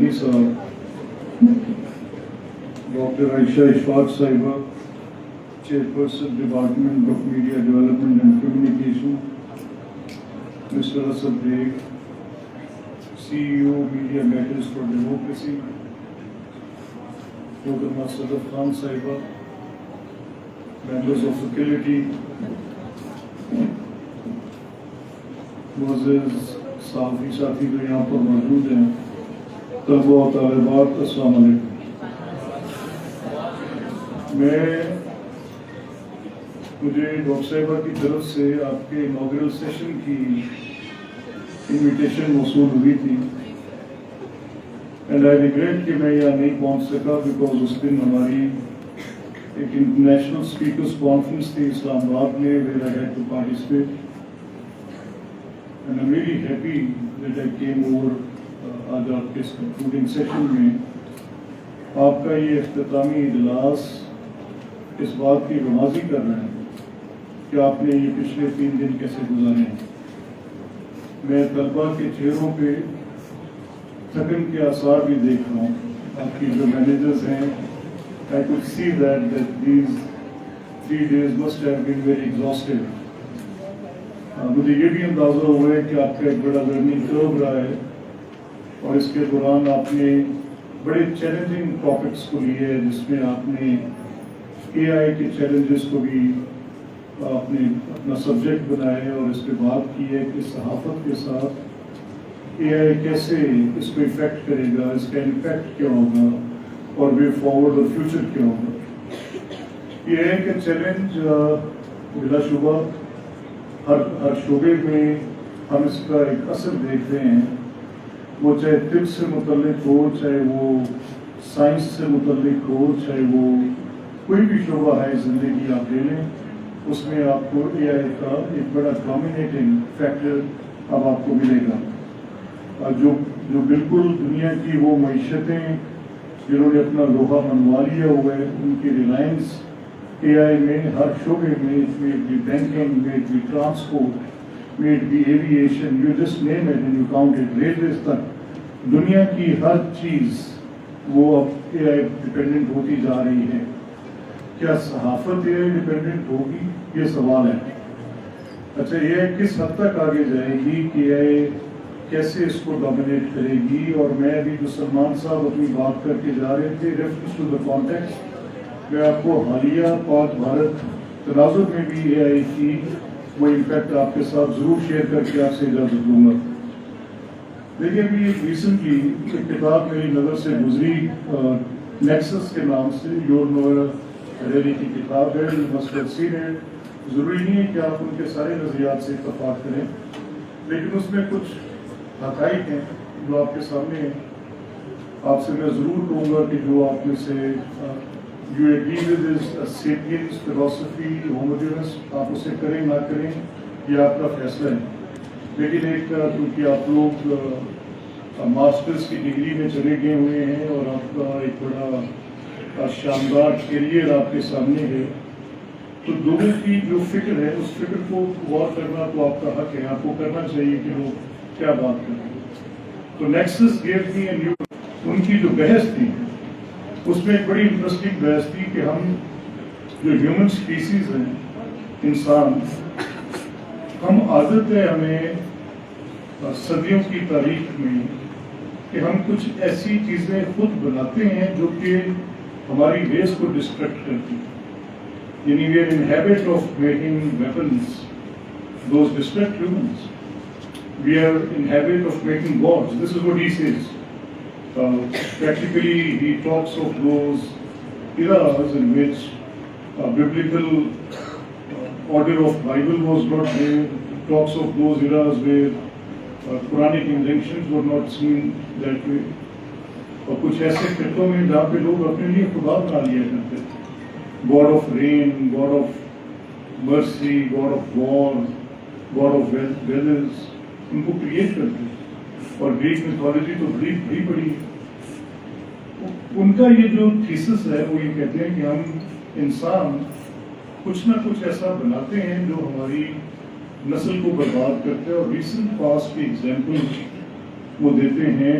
غنی صاحب, ڈاکٹر عائشہ اشفاق صاحبہ, chairperson department of media development and communication, mister Asad Baig, CEO media matters for democracy, محترمہ صدف خان صاحبہ, members of faculty, معزز صحافی ساتھی جو یہاں پر موجود ہیں, طلباء و طالبات, السلام علیکم. مجھے ڈاکٹر صاحبہ کی طرف سے آپ کے انوگرل سیشن کی انویٹیشن موصول ہوئی تھی, اینڈ آئی ریگریٹ کہ میں یہاں نہیں پہنچ سکا بیکاز اس دن ہماری ایک انٹرنیشنل اسپیکرز کانفرنس تھی اسلام آباد میں, where I had to participate, and I am really happy that I came over. آج آپ کے اس کنکلوڈنگ سیشن میں آپ کا یہ اختتامی اجلاس اس بات کی غمازی کر رہے ہیں کہ آپ نے یہ پچھلے 3 دن کیسے گزارے ہیں. میں طلباء کے چہروں پہ تھکن کے آثار بھی دیکھ رہا ہوں. آپ کی جو مینیجرز ہیں, I could see that these 3 days must have been very exhausting. مجھے یہ بھی اندازہ ہوا ہے کہ آپ کا ایک بڑا لرننگ کرو رہا ہے, اور اس کے دوران آپ نے بڑے چیلنجنگ ٹاپکس کو لیے ہے, جس میں آپ نے AI کے چیلنجز کو بھی آپ نے اپنا سبجیکٹ بنایا ہے, اور اس پہ بات کی ہے کہ صحافت کے ساتھ AI کیسے اس کو افیکٹ کرے گا, اس کا امپیکٹ کیا ہوگا, اور وے فارورڈ اور فیوچر کیا ہوگا. یہ ہے کہ چیلنج بلا شبہ ہر شعبے میں ہم اس کا ایک اثر دیکھ رہے ہیں, وہ چاہے طب سے متعلق ہو, چاہے وہ سائنس سے متعلق ہو, چاہے وہ کوئی بھی شعبہ ہے زندگی آپ لے لیں, اس میں آپ کو AI کا ایک بڑا ڈومینیٹنگ فیکٹر اب آپ کو ملے گا. جو بالکل دنیا کی وہ معیشتیں جنہوں نے اپنا لوہا منوا لیا ہوا ہے, ان کی ریلائنس AI میں ہر شعبے میں, میں بھی بینکنگ, میں بھی ٹرانسپورٹ, میں بھی aviation, you just name it and you count it, railways تک دنیا کی ہر چیز وہ اب AI ڈپینڈنٹ ہوتی جا رہی ہے. کیا صحافت AI ڈپینڈنٹ ہوگی, یہ سوال ہے. اچھا, AI کس حد تک آگے جائے گی, کہ AI کیسے اس کو ڈومینیٹ کرے گی. اور میں ابھی جو سلمان صاحب اپنی بات کر کے جا رہے تھے ریفرنس ٹو دا کانٹیکسٹ, میں آپ کو حالیہ پاک بھارت تناظر میں بھی AI کی وہ امپیکٹ آپ کے ساتھ ضرور شیئر کر کے آپ سے اجازت دوں گا. دیکھیے, ابھی ریسنٹلی ایک کتاب میری نظر سے گزری, نیکسس کے نام سے, یور نوئر ریلی کی کتاب ہے, ضروری نہیں ہے کہ آپ ان کے سارے نظریات سے اتفاق کریں, لیکن اس میں کچھ حقائق ہیں جو آپ کے سامنے ہیں. آپ سے میں ضرور کہوں گا کہ جو آپ میں سے you agree with his sapiens philosophy homogeneous, آپ اسے کریں نہ کریں یہ آپ کا فیصلہ ہے. لیکن ایک کیونکہ آپ لوگ ماسٹرز کی ڈگری میں چلے گئے ہوئے ہیں, اور آپ کا ایک بڑا شاندار کیریئر آپ کے سامنے ہے, تو لوگوں کی جو فکر ہے اس فکر کو غور کرنا تو آپ کا حق ہے, آپ کو کرنا چاہیے کہ لوگ کیا بات کریں. تو Nexus gave me a new, ان کی جو بحث تھی اس میں ایک بڑی انٹرسٹنگ بحث تھی کہ ہم جو ہیومن اسپیسیز ہیں, انسان, ہم عادت ہے ہمیں صدیوں کی تاریخ میں کہ ہم کچھ ایسی چیزیں خود بناتے ہیں جو کہ ہماری ریس کو ڈسٹریکٹ کرتی ہیں. یعنی we are in habit of making weapons, those destruct humans. We are in habit of making gods. This is what he says. Practically, he talks of those eras in which biblical order of Bible was not there. He talks of those eras where Quranic injunctions were not seen that way. اور کچھ ایسے خطوں میں جہاں پہ لوگ اپنے لیے خدا بنا لیا کرتے تھے, God of rain, God of mercy, God of war, God of weathers, ان کو کریٹ کرتے ہیں. اور گریک میتھولوجی تو بڑی بڑی, ان کا یہ جو تھیسس ہے وہ یہ کہتے ہیں کہ ہم انسان کچھ نہ کچھ ایسا بناتے ہیں جو ہماری نسل کو برباد کرتے ہیں. اور ریسنٹ پاسٹ کی ایگزامپل وہ دیتے ہیں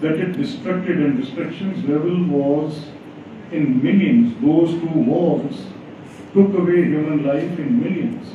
that it destructed, and destruction's level was in millions. Those two wars took away human life in millions.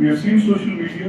We have seen social media.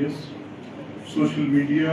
Yes. Social media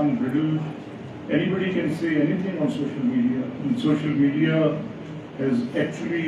unbridled. Anybody can say anything on social media. And social media has actually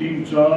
3-4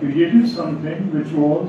created something which was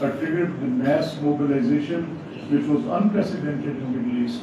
triggered the mass mobilization which was unprecedented in Middle East.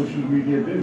social media did.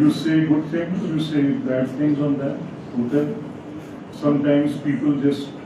You say good things, you say bad things on that. Okay. Sometimes people just,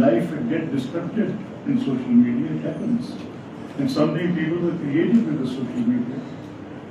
life get disrupted in social media. It happens. And something people were created with the social media.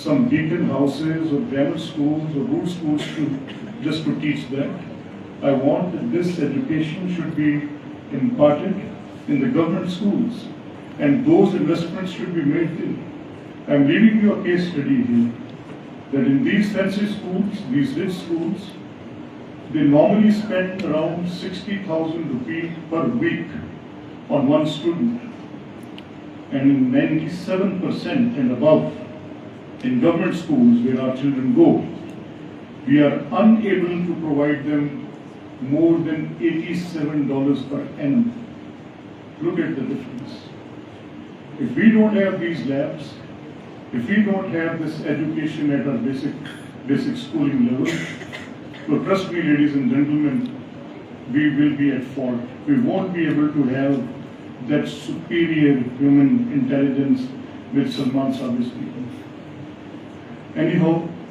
some beacon houses or grammar schools or root schools just to teach that. I want that this education should be imparted in the government schools, and those investments should be made there. I am reading you a case study here that in these fancy schools, these rich schools, they normally spend around 60,000 rupees per week on one student, and 97% and above in government schools where our children go, we are unable to provide them more than $87 per annum. Look at the difference. If we don't have these labs, if we don't have this education at our basic schooling level, so trust me, ladies and gentlemen, we will be at fault. We won't be able to have that superior human intelligence which Salman Saab is speaking. Anyhow,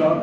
4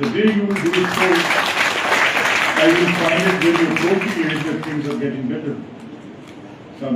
The day you will do it so, I will find it very appropriate that things are getting better.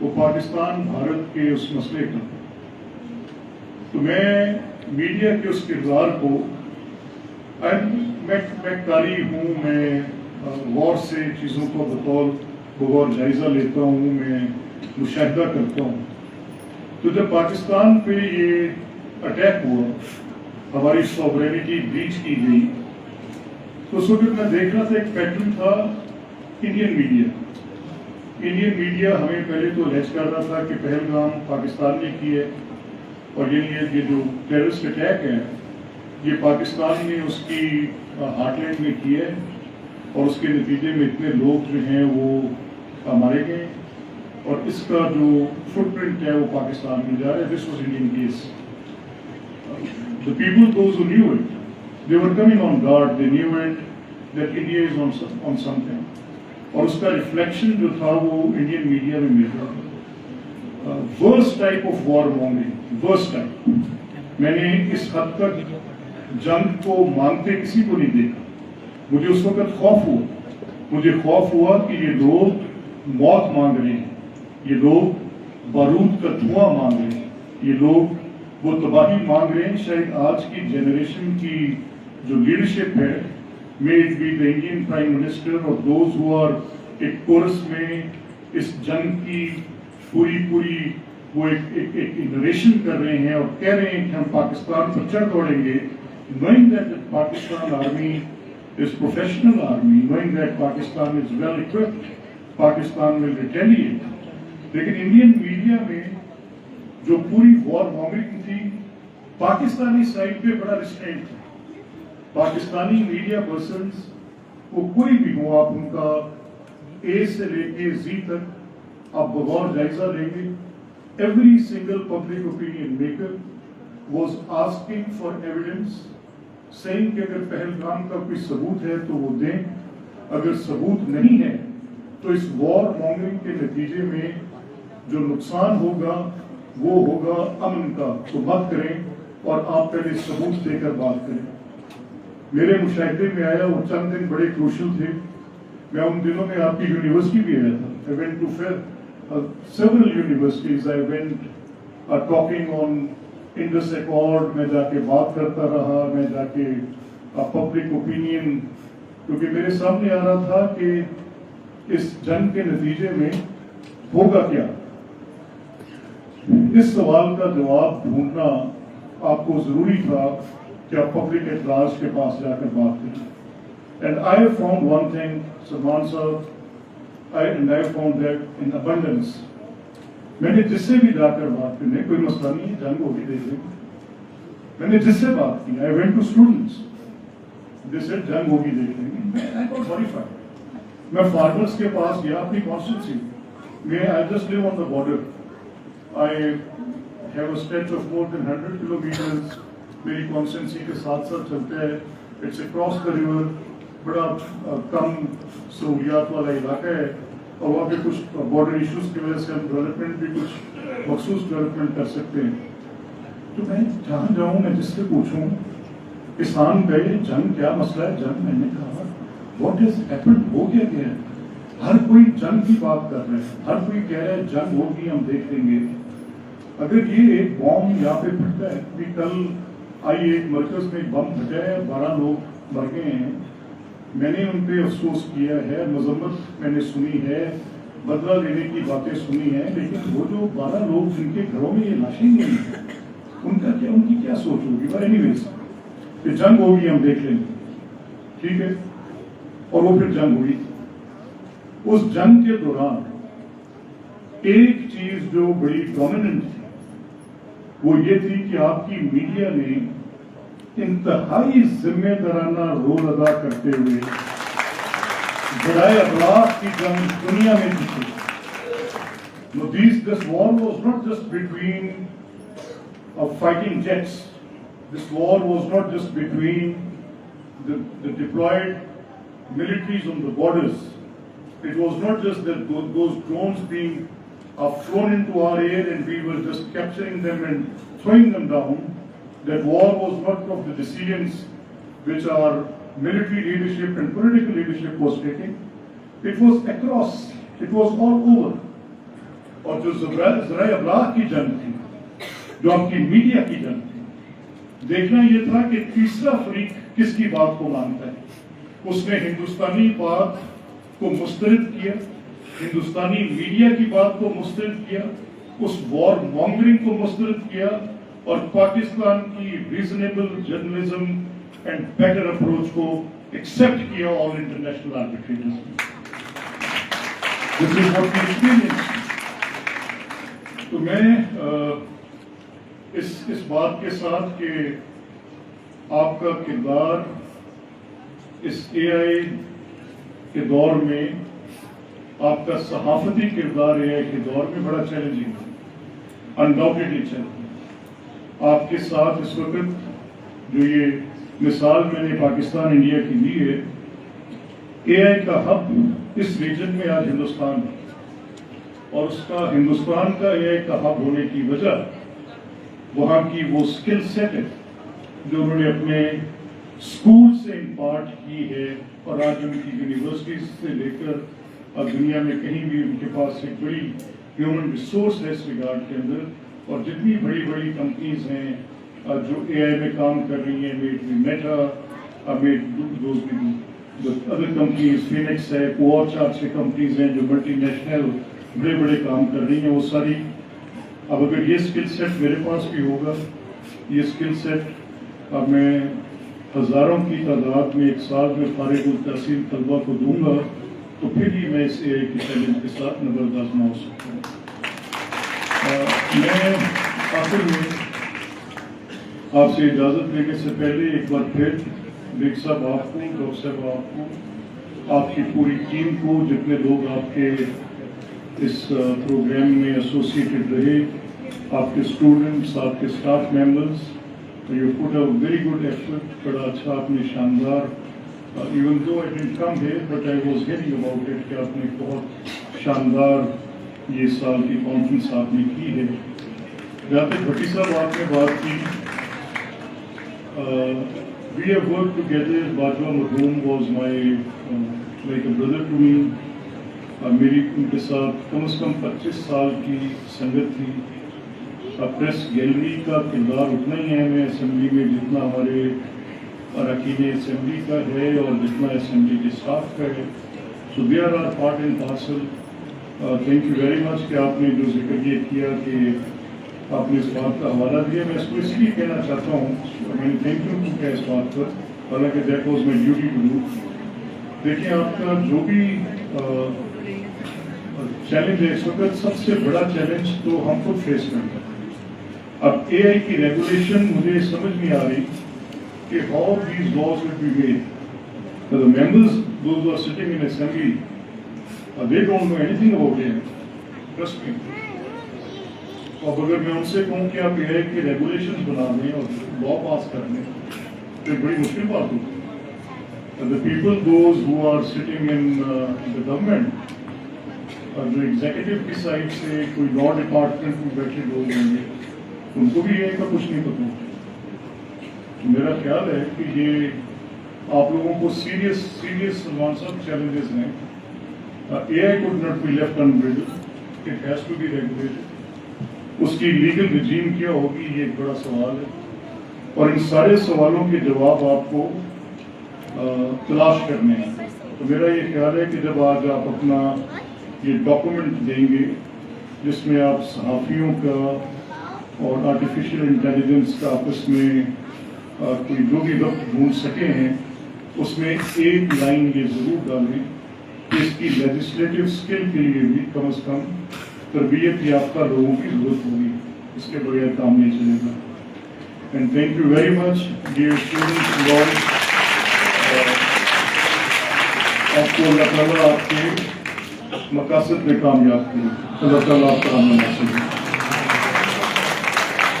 وہ پاکستان بھارت کے اس مسئلے کا. تو میں media کے اس کردار کو میں قاری ہوں, میں غور سے چیزوں کو بغور جائزہ لیتا ہوں, میں مشاہدہ کرتا ہوں. تو جب پاکستان پہ یہ اٹیک ہوا, ہماری سوورینٹی بریچ کی گئی, تو اس وقت میں دیکھ رہا تھا ایک پیٹرن تھا انڈین میڈیا ہمیں پہلے تو لیچ کر رہا تھا کہ پہلگام پاکستان نے کی ہے, اور یہ جو ٹیررسٹ اٹیک ہے یہ پاکستان نے اس کی ہارٹ لینڈ میں کی ہے, اور اس کے نتیجے میں اتنے لوگ جو ہیں وہ مارے گئے, اور اس کا جو فٹ پرنٹ ہے وہ پاکستان میں جا رہا ہے. This was Indian case. The people, those who knew it, they were coming on guard. They knew it that India is on something. اور اس کا ریفلیکشن جو تھا وہ انڈین میڈیا میں مل رہا تھا. Worst type of warmongering, worst type. میں نے اس حد تک جنگ کو مانگتے کسی کو نہیں دیکھا. مجھے اس وقت خوف ہوا کہ یہ لوگ موت مانگ رہے ہیں, یہ لوگ بارود کا دھواں مانگ رہے ہیں, یہ لوگ وہ تباہی مانگ رہے ہیں. شاید آج کی جنریشن کی جو لیڈرشپ ہے, may it be the Indian Prime Minister or those who are ایک کورس میں اس جنگ کی پوری وہ ایک نریشن کر رہے ہیں اور کہہ رہے ہیں کہ ہم پاکستان پر چڑھ دوڑیں گے, knowing that the Pakistan army is professional army, knowing that Pakistan is well equipped, Pakistan will retaliate. لیکن انڈین میڈیا میں جو پوری وار مانگنگ تھی, پاکستانی سائڈ پہ بڑا ریسٹرینٹ تھا. پاکستانی میڈیا پرسنز وہ کوئی بھی ہو, آپ ان کا اے سے لے کے زی تک آپ بغور جائزہ لیں گے, every single public opinion maker was asking for evidence, seeing کہ اگر پہلگام کا کوئی ثبوت ہے تو وہ دیں, اگر ثبوت نہیں ہے تو اس وار مانگنگ کے نتیجے میں جو نقصان ہوگا وہ ہوگا امن کا, تو مت کریں اور آپ پہلے ثبوت دے کر بات کریں. میرے مشاہدے میں آیا وہ چند دن بڑے کروشل تھے. میں ان دنوں میں آپ کی یونیورسٹی بھی آیا تھا. I went to several universities. I went talking on Indus Accord. میں جا کے بات کرتا رہا, میں جا کے پبلک اوپینین, کیونکہ میرے سامنے آ رہا تھا کہ اس جنگ کے نتیجے میں ہوگا کیا. اس سوال کا جواب ڈھونڈنا آپ کو ضروری تھا کہ آپ پبلک اعتراض کے پاس جا کر بات کریں. And I have found one thing, Salman sir, and I have found that in abundance. میں نے جس سے بھی جا کر بات کرنے, کوئی مسئلہ نہیں, جنگ ہوگی دیکھ لیں. میں نے جس سے بات کی, I went to students. They said جنگ ہوگی دیکھ لیں گے. I got horrified. میں فارمرز کے پاس گیا اپنی کانسٹیٹوئنسی میں. I just live on the border. I have a stretch of more than 100 kilometers. میری کانسٹیٹوئنسی کے ساتھ چلتے ہیں. It's across the river. بڑا کم سہولیات والا علاقہ ہے, اور وہاں پہ کچھ بارڈر ایشوز کی وجہ سے ہم ڈیولپمنٹ بھی کچھ مخصوص ڈیولپمنٹ کر سکتے ہیں. تو میں جہاں جاؤں, میں جس سے پوچھوں کسان گئے, جنگ کیا مسئلہ ہے جنگ, میں نے کہا واٹ از ہیپنڈ, ہو کیا گیا ہے. ہر کوئی جنگ کی بات کر رہے ہیں, ہر کوئی کہہ رہا ہے جنگ ہوگی, ہم دیکھ لیں گے. اگر یہ ایک بام یہاں پہ پھٹتا ہے, کہ کل آئی ایک مرکز میں بم پھٹا ہے, 12 لوگ مر گئے ہیں, میں نے ان پہ افسوس کیا ہے, مذمت میں نے سنی ہے, بدلہ لینے کی باتیں سنی ہیں, لیکن وہ جو 12 لوگ جن کے گھروں میں یہ لاشیں نہیں ہیں, ان کی کیا سوچ ہوگی. بٹ اینی ویز, کہ جنگ ہوگی ہم دیکھ لیں گے, ٹھیک ہے. اور وہ پھر جنگ ہوئی. اس جنگ کے دوران ایک چیز جو بڑی ڈومیننٹ تھی وہ یہ تھی کہ آپ کی میڈیا نے انتہائی ذمہ دارانہ رول ادا کرتے ہوئے بڑائے ابلاغ کی جنگ دنیا میں جیتی. This war was not just between fighting jets. This war was not just between the deployed militaries on the borders. It was not just that those drones being flown into our air and we were just capturing them and throwing them down. That war was not of the decisions which our military leadership and political leadership was taking. It was across. It was all over. اور جو ذرائع ابلاغ کی جنگ تھی، جو آپ کی میڈیا کی جنگ تھی، دیکھنا یہ تھا کہ تیسرا فریق کس کی بات کو مانتا ہے۔ اس نے ہندوستانی بات کو مسترد کیا، ہندوستانی میڈیا کی بات کو مسترد کیا، اس وار مانگرنگ کو مسترد کیا، اور پاکستان کی reasonable journalism and better approach کو ایکسپٹ کیا آل انٹرنیشنل آربیٹریٹرز نے۔ دس از واٹ وی ایکسپیرینس۔ تو میں اس بات کے ساتھ کہ آپ کا کردار اس اے آئی کے دور میں، آپ کا صحافتی کردار اے آئی کے دور میں بڑا چیلنجنگ ہے، انڈاؤٹیڈلی چیلنجنگ۔ آپ کے ساتھ اس وقت جو یہ مثال میں نے پاکستان انڈیا کی دی ہے، اے آئی کا ہب اس ریجن میں آج ہندوستان ہے، اور اس کا ہندوستان کا اے آئی کا ہب ہونے کی وجہ وہاں کی وہ سکل سیٹ ہے جو انہوں نے اپنے اسکول سے امپارٹ کی ہے، اور آج ان کی یونیورسٹیز سے لے کر اور دنیا میں کہیں بھی ان کے پاس ایک بڑی ہیومن ریسورس ہے اس ریگارڈ کے اندر۔ اور جتنی بڑی بڑی کمپنیز ہیں جو اے آئی میں کام کر رہی ہیں، میٹا، ادر کمپنیز، فینکس ہے، اور 4-6 کمپنیز ہیں جو ملٹی نیشنل بڑے بڑے کام کر رہی ہیں، وہ ساری اب اگر یہ اسکل سیٹ میرے پاس بھی ہوگا، یہ اسکل سیٹ اب میں ہزاروں کی تعداد میں ایک سال میں فارغ التحصیل طلبہ کو دوں گا، تو پھر ہی میں اس اے آئی کے چیلنج کے ساتھ نظرداز نہ ہو سکتا ہوں۔ میں آخر میں آپ سے اجازت لینے سے پہلے ایک بار پھر بیگ صاحب آپ کو، ڈاکٹر صاحب آپ کو، آپ کی پوری ٹیم کو، جتنے لوگ آپ کے اس پروگرام میں ایسوسیٹڈ رہے، آپ کے اسٹوڈنٹس، آپ کے staff members, you put a very good effort, بڑا اچھا آپ نے شاندار، even though I didn't come here but I was hearing about it, کہ آپ نے بہت شاندار یہ سال کی کانفرنس آپ نے کی ہے۔ جہاں تک بھٹی صاحب آپ نے بات کی، we have work together, Bajwa مرحوم was my like a brother to me, میری ان کے ساتھ کم از کم 25 سال کی سنگت تھی۔ پریس گیلری کا کردار اتنا ہی ہے میں اسمبلی میں جتنا ہمارے اراکین اسمبلی کا ہے اور جتنا اسمبلی کے اسٹاف کا ہے، so they are part and parcel. Thank you very much کہ آپ نے جو ذکر یہ کیا کہ آپ نے اس بات کا حوالہ دیا، میں اس کو اس لیے کہنا چاہتا ہوں، میں نے تھینک یو کیا اس بات پر، حالانکہ that was my duty to do. دیکھیں آپ کا جو بھی چیلنج ہے اس وقت، سب سے بڑا چیلنج تو ہم خود فیس کرتے ہیں۔ اب اے آئی کی ریگولیشن مجھے سمجھ نہیں آ رہی کہ how these laws will be made. The members, those who are sitting in assembly, they don't know anything about it. Trust me. اب اگر میں ان سے کہوں کہ آپ اے آئی کے ریگولیشن بنا دیں اور لا پاس کر دیں تو ایک بڑی مشکل بات ہوتی ہے۔ The people, those who are sitting in the government، جو ایگزیکٹو کی سائڈ سے کوئی لا ڈپارٹمنٹ میں بیٹھے لوگ ہوں گے، ان کو بھی اے آئی کا کچھ نہیں پتا۔ میرا خیال ہے کہ یہ آپ لوگوں کو سیریس سلمان صاحب چیلنجز ہیں۔ اے آئی could not be left unbridled, it has to be regulated۔ اس کی لیگل رجیم کیا ہوگی، یہ ایک بڑا سوال ہے، اور ان سارے سوالوں کے جواب آپ کو تلاش کرنے ہیں۔ تو میرا یہ خیال ہے کہ جب آج آپ اپنا یہ ڈاکومنٹ دیں گے جس میں آپ صحافیوں کا اور آرٹیفیشل انٹیلیجنس کا آپس میں کوئی جو بھی وقت ڈھونڈ سکے ہیں، اس میں ایک لائن یہ ضرور ڈالیں کہ اس کی لیجسلیٹو اسکل کے لیے بھی کم از کم تربیت یافتہ لوگوں کی ضرورت ہوگی، اس کے بغیر کام نہیں چلے گا۔ And thank you very much dear students, آپ کو اللہ تعالیٰ آپ کے مقاصد میں کامیاب کرے، اللہ تعالیٰ آپ کا ناصر ہے۔